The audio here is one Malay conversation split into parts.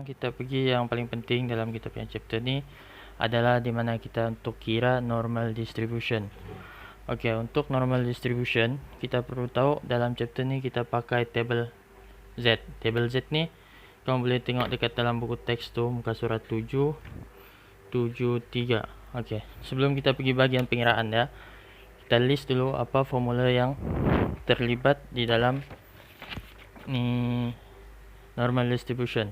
Kita pergi yang paling penting dalam kita punya chapter ni adalah di mana kita untuk kira normal distribution. Okey, untuk normal distribution kita perlu tahu dalam chapter ni kita pakai table Z. Table Z ni kamu boleh tengok dekat dalam buku teks tu muka surat 773. Okey, sebelum kita pergi bahagian pengiraan ya, kita list dulu apa formula yang terlibat di dalam ni normal distribution.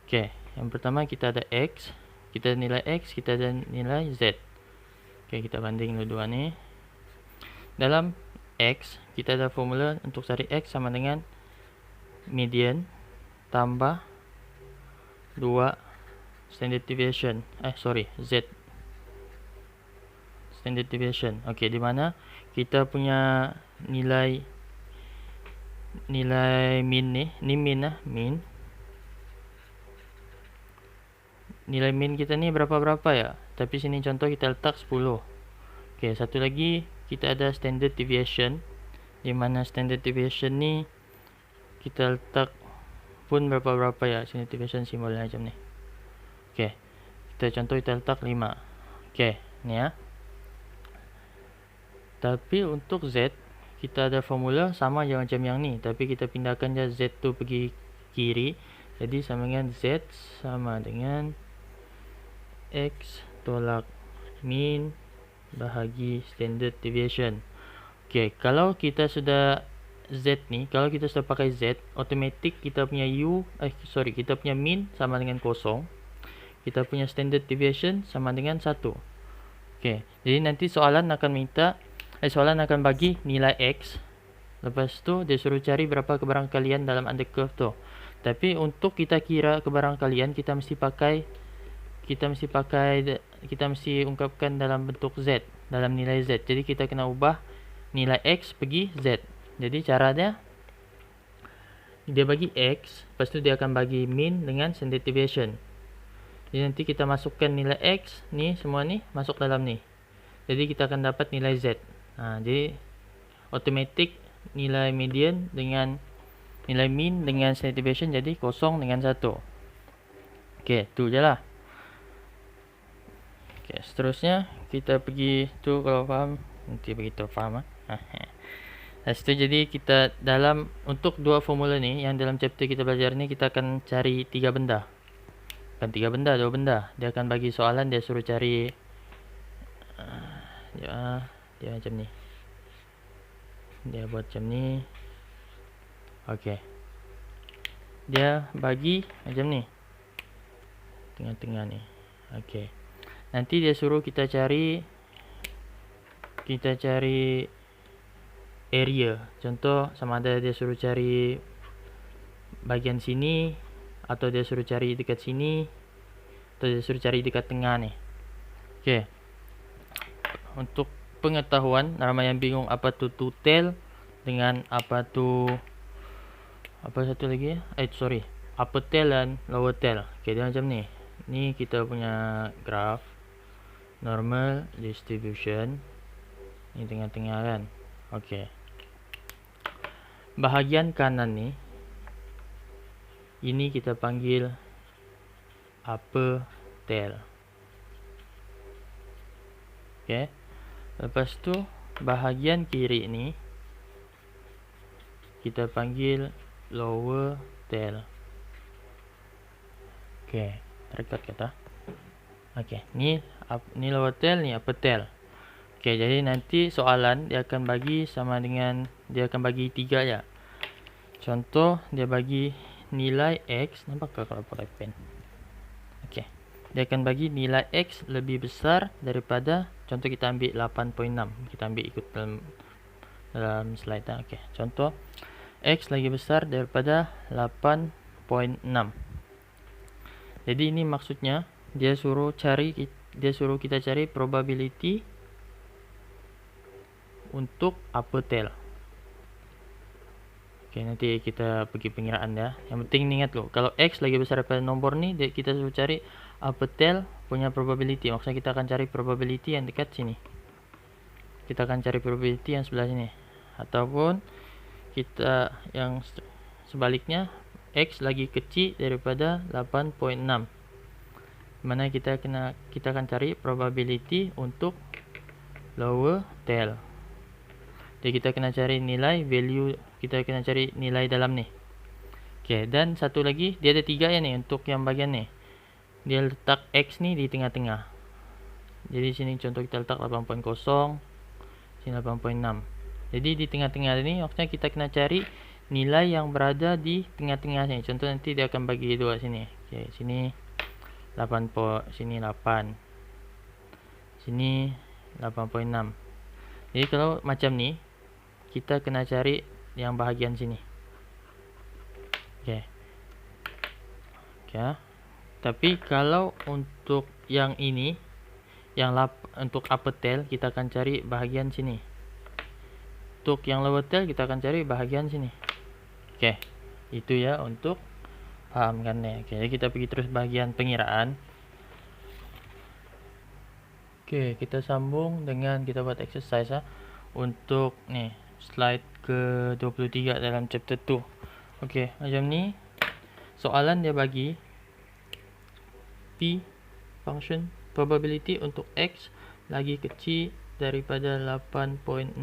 Okey, yang pertama kita ada X, kita nilai X, kita ada nilai Z. Okey, kita banding dua-dua ni. Dalam X, kita ada formula untuk cari X sama dengan median tambah 2 standard deviation. Z standard deviation. Okey, di mana kita punya nilai min ni min min. Nilai min kita ni berapa ya? Tapi sini contoh kita letak 10. Okey, satu lagi kita ada standard deviation, di mana standard deviation ni kita letak pun berapa ya? Standard deviation simbolnya macam ni. Okey, kita letak 5. Okey, ni ya. Tapi untuk Z kita ada formula sama je macam yang ni, tapi kita pindahkan je Z tu pergi kiri. Jadi sama dengan Z sama dengan X tolak min bahagi standard deviation. Okey, kalau kita sudah Z ni, kalau kita sudah pakai Z, automatic kita punya kita punya min sama dengan 0. Kita punya standard deviation sama dengan 1. Okey, jadi nanti soalan akan bagi nilai X. Lepas tu dia suruh cari berapa kebarangkalian dalam under curve tu. Tapi untuk kita kira kebarangkalian kita mesti ungkapkan dalam bentuk Z, dalam nilai Z. Jadi kita kena ubah nilai X pergi Z. Jadi cara dia bagi X, lepas tu dia akan bagi min dengan standard deviation. Jadi nanti kita masukkan nilai X ni, semua ni masuk dalam ni. Jadi kita akan dapat nilai Z. Jadi automatic nilai median dengan nilai min dengan standard deviation jadi 0 dengan 1. Okey, tu je lah. Okay, seterusnya kita pergi tu, kalau faham nanti beritahu faham. Lepas tu jadi kita dalam untuk dua formula ni yang dalam chapter kita belajar ni, kita akan cari 3 benda. Bukan 3 benda, 2 benda. Dia akan bagi soalan, dia suruh cari dia macam ni. Dia buat macam ni. Okey. Dia bagi macam ni. Tengah-tengah ni. Okey. Nanti dia suruh kita cari area. Contoh sama ada dia suruh cari bahagian sini, atau dia suruh cari dekat sini, atau dia suruh cari dekat tengah ni. Okey. Untuk pengetahuan, ramai yang bingung apa tu two tail dengan apa satu lagi upper tail dan lower tail. Okey, dia macam ni. Ni kita punya graf normal distribution. Ni tengah-tengah kan. Okey. Bahagian kanan ni, ini kita panggil upper tail. Okey. Lepas tu bahagian kiri ni kita panggil lower tail. Okey, record kata. Okey, ni lower tail, ni upper tail. Okey, jadi nanti soalan dia akan bagi sama dengan, dia akan bagi 3 ya. Contoh dia bagi nilai X, nampak ke kalau pakai pen? Okey. Dia akan bagi nilai X lebih besar daripada, contoh kita ambil 8.6. Kita ambil ikut dalam slide dah. Okey. Contoh X lagi besar daripada 8.6. Jadi ini maksudnya dia suruh kita cari probability untuk upper tail. Okey, nanti kita pergi pengiraan ya. Yang penting ingat loh, kalau X lagi besar daripada nombor ni, kita suruh cari upper tail punya probability. Maksudnya kita akan cari probability yang dekat sini. Kita akan cari probability yang sebelah sini. Ataupun kita yang sebaliknya, X lagi kecil daripada 8.6. Mana kita akan cari probability untuk lower tail. Jadi kita kena cari nilai value, kita kena cari nilai dalam ni. Okey, dan satu lagi dia ada 3 ya ni untuk yang bagian ni. Dia letak X ni di tengah-tengah. Jadi sini contoh kita letak 8.0, sini 8.6. Jadi di tengah-tengah ni maksudnya kita kena cari nilai yang berada di tengah-tengah sini. Contoh nanti dia akan bagi dua sini. Okey, sini 8, sini 8. Sini 8.6. Jadi kalau macam ni kita kena cari yang bahagian sini. Okey. Okey. Tapi kalau untuk yang ini, yang untuk upper tail kita akan cari bahagian sini. Untuk yang lower tail kita akan cari bahagian sini. Okey. Itu ya untuk pahamkan ni. Okey, jadi kita pergi terus bahagian pengiraan. Okey, kita sambung dengan kita buat exercise untuk ni slide ke 23 dalam chapter 2. Okey, macam ni soalan dia bagi P function probability untuk X lagi kecil daripada 8.6.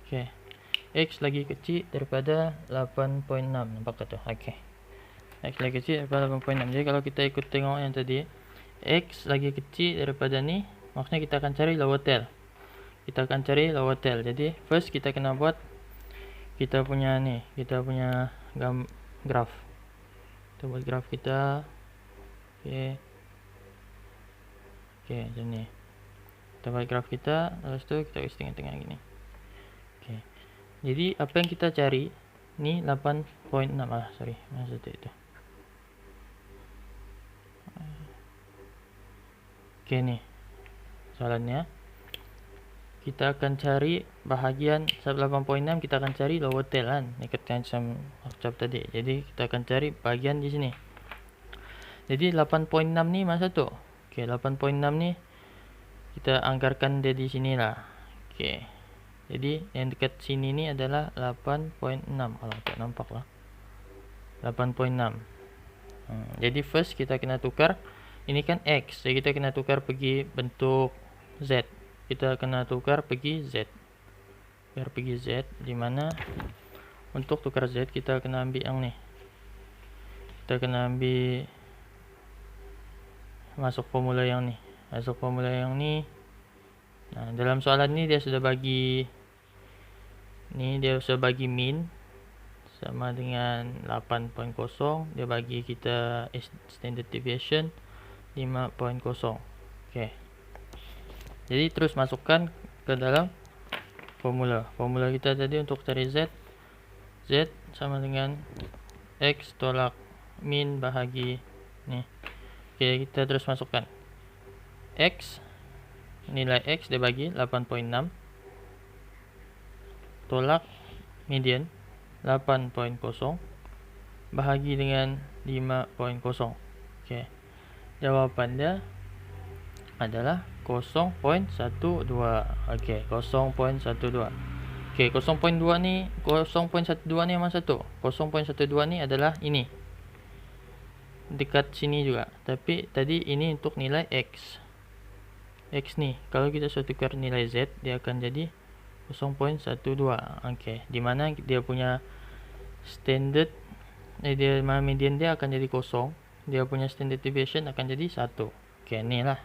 Okey. X lagi kecil daripada 8.6. Nampak tak tu? Okey. X lagi kecil daripada 8.6. Jadi kalau kita ikut tengok yang tadi, X lagi kecil daripada ni, maksudnya kita akan cari lower tail. Kita akan cari lower tail. Jadi first kita kena buat kita punya ni, kita punya graph. Kita buat graph kita. Okey. Okey, macam ni. Kita buat graph kita, lepas tu kita isi tengah-tengah gini. Okey. Jadi apa yang kita cari ni 8.6 sorry, maksud itu. Okey ni. Soalannya kita akan cari bahagian 8.6, kita akan cari lower tail kan. Ikutkan macam tadi. Jadi kita akan cari bahagian di sini. Jadi 8.6 ni mana satu? Okey, 8.6 ni kita anggarkan dia di sinilah. Okey. Jadi yang dekat sini ni adalah 8.6. Kalau tak nampak lah. 8.6. Jadi first kita kena tukar. Ini kan X. Jadi kita kena tukar pergi bentuk Z. Kita kena tukar pergi Z. Biar pergi Z. Di mana untuk tukar Z kita kena ambil yang ni. Kita kena ambil masuk formula yang ni. Masuk formula yang ni. Nah, dalam soalan ni dia sudah bagi min sama dengan 8.0. Dia bagi kita standard deviation 5.0. Okey. Jadi terus masukkan ke dalam formula. Formula kita tadi untuk cari Z. Z sama dengan X tolak min bahagi ni. Okey, kita terus masukkan. X, nilai X dia bagi 8.6 tolak median 8.0 bahagi dengan 5.0. Okey. Jawapan dia adalah 0.12. Okey, 0.12. Okey, 0.2 ni, 0.12 ni mana satu? 0.12 ni adalah ini. Dekat sini juga. Tapi tadi ini untuk nilai X. X ni, kalau kita sudah tukar nilai Z, dia akan jadi 0.12. Okey, di mana dia punya standard dia median dia akan jadi 0. Dia punya standard deviation akan jadi 1. Okey, ni lah.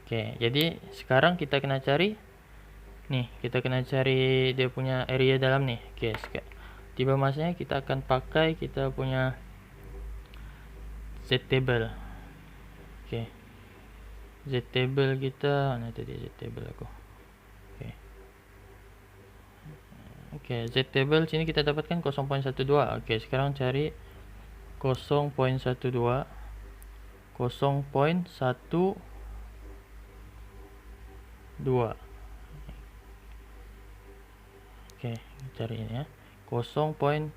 Okey, jadi sekarang kita kena cari ni, kita kena cari dia punya area dalam ni. Okey, tiba masanya kita akan pakai kita punya Z table. Okey. Z table kita, mana tadi Z table aku? Okey. Okey, Z table sini kita dapatkan 0.12. Okey, sekarang cari 0.12. 0.12. Okey, cari ini ya. 0.12.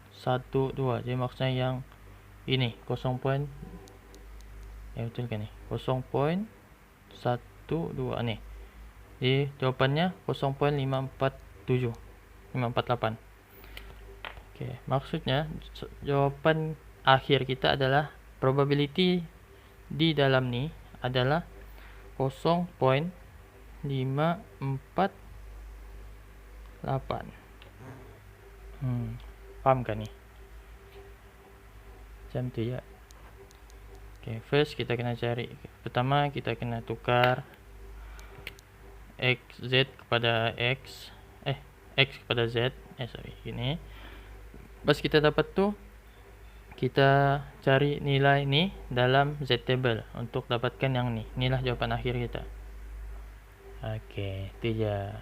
Jadi maksudnya yang ini 0. Ya betul kan ni? 0.12 ni. Jadi jawapannya 0.547. 548. Okey, Oke, maksudnya jawaban akhir kita adalah probability di dalam nih adalah 0.548. Paham kan nih? Macam tu ya. Oke, first kita kena cari. Pertama kita kena tukar z kepada x kepada z. Gini. Pas kita dapat tuh, kita cari nilai ini dalam z table untuk dapatkan yang nih. Inilah jawaban akhir kita. Oke, itu ya.